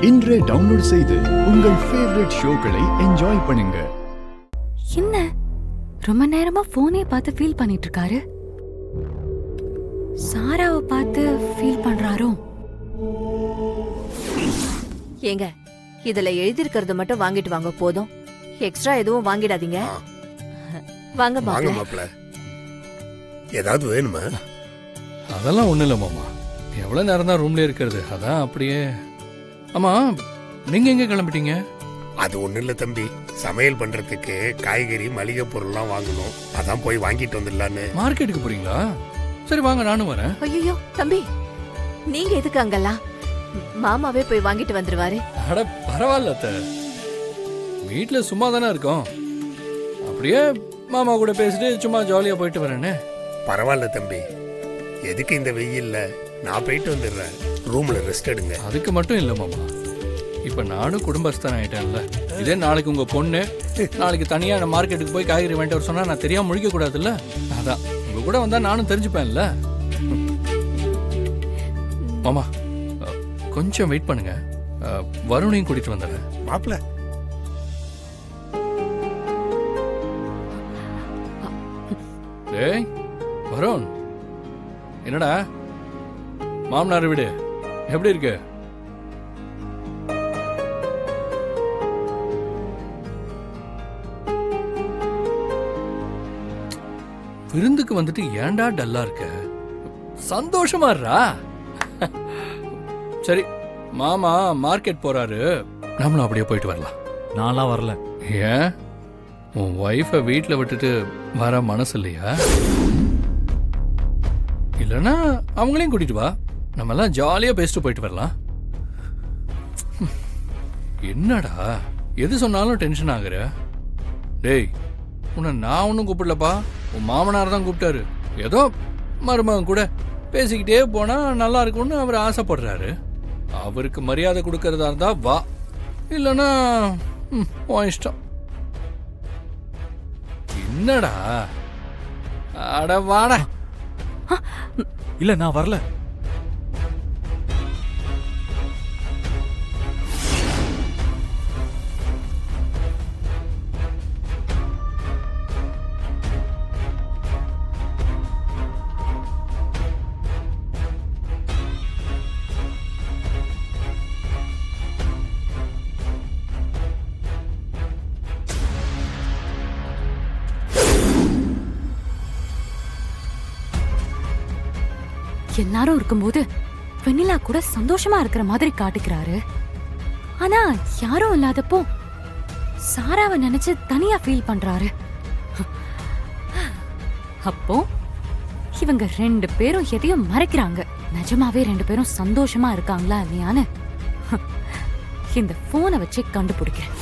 இன்றே டவுன்லோட் செய்து உங்கள் ஃபேவரட் ஷோக்களை என்ஜாய் பண்ணுங்க. என்ன ரொம்ப நேரமா போனே பார்த்து ஃபீல் பண்ணிட்டு இருக்காரு? சாராவை பார்த்து ஃபீல் பண்றாரோ? ஏங்க, இதுல எழுதி இருக்கிறது மட்டும் வாங்கிட்டு வாங்க போதும். எக்ஸ்ட்ரா எதுவும் வாங்கிடாதீங்க. வாங்க மாப்ள. ஏதாவது வேணுமா? அதெல்லாம் ஒண்ணு இல்ல மாமா. எவ்வளவு நேரம் தான் ரூம்ல இருக்கிறது, அதான் அப்படியே. ஆமா, நீங்க எங்க கிளம்பிட்டீங்க? அது ஒண்ணு இல்ல தம்பி, சமையல் பண்றதுக்கு காய்கறி மளிகை பொருள்லாம் வாங்கணும், அதான் போய் வாங்கிட்டு வந்துடலான்னு. மார்க்கெட்டுக்கு போறீங்களா? சரி வாங்க, நானும் வரேன். ஐயோ தம்பி, நீங்க எதுக்கு அங்கெல்லாம்? மாமாவே போய் வாங்கிட்டு வந்துருவாரு. அட பரவாயில்ல அத்தை, வீட்டுல சும்மா தானே இருக்கோம், அப்படியே மாமா கூட பேசிட்டு சும்மா ஜாலியா போயிட்டு வரேன்னு. பரவாயில்ல தம்பி, எதுக்கு இந்த வெயில்ல? நான் போயிட்டு வந்துடுறேன், ரூம்ல ரெஸ்ட் எடுங்க. அதுக்கு மட்டும் இல்ல மாமா, இப்ப நானும் குடும்பஸ்தான் ஆயிட்டேன்ல. இதே நாளைக்கு உங்க பொண்ணு நாளைக்கு தனியா நான் மார்க்கெட்டுக்கு போய் காய்கறி வாங்கிட்டு வர சொன்னா நான் தெரியாம முழிக்க கூடாதுல்ல. அதான் உங்க கூட வந்தா நானும் தெரிஞ்சுப்பேன்ல. மாமா கொஞ்சம் வெயிட் பண்ணுங்க, வருணையும் கூட்டிட்டு வந்துடுறேன். மாப்ள, டேய் வருண், என்னடா மாமனார் வீடு எப்படி இருக்கு? விருந்துக்கு வந்துட்டு ஏன்டா டல்லா இருக்க? சந்தோஷமா இருடா. சரி, மாமா மார்க்கெட் போறாரு, நம்மளும் அப்படியே போயிட்டு வரலாம். நான்லாம் வரல. ஏன், உன் ஒய்ஃபை வீட்டில் விட்டுட்டு வர மனசு இல்லையா? இல்லைன்னா அவங்களையும் கூட்டிட்டு வா, நம்ம எல்லாம் ஜாலியா பேசிட்டு போயிட்டு வரலாம். என்னடா எது சொன்னாலும் டென்ஷன் ஆகுற? டேய், உன்னை நான் ஒன்றும் கூப்பிடலப்பா, உன் மாமனார் தான் கூப்பிட்டாரு. ஏதோ மருமகன் கூட பேசிக்கிட்டே போனா நல்லா இருக்கும்னு அவர் ஆசைப்படுறாரு. அவருக்கு மரியாதை கொடுக்கறதா இருந்தா வா, இல்லைன்னா உன் இஷ்டம். என்னடா, அட வாடா. இல்ல, நான் வரல. எல்லாரும் இருக்கும்போது வெண்ணிலா கூட சந்தோஷமா இருக்கிற மாதிரி காட்டிக்கிறாரு. ஆனா யாரும் இல்லாதப்போ சாராவை நினைச்சு தனியா ஃபீல் பண்றாரு. அப்போ இவங்க ரெண்டு பேரும் எதையும் மறைக்கிறாங்க. நிஜமாவே ரெண்டு பேரும் சந்தோஷமா இருக்காங்களா இல்லையான்னு இந்த போனை வச்சு கண்டுபிடிக்கிறேன்.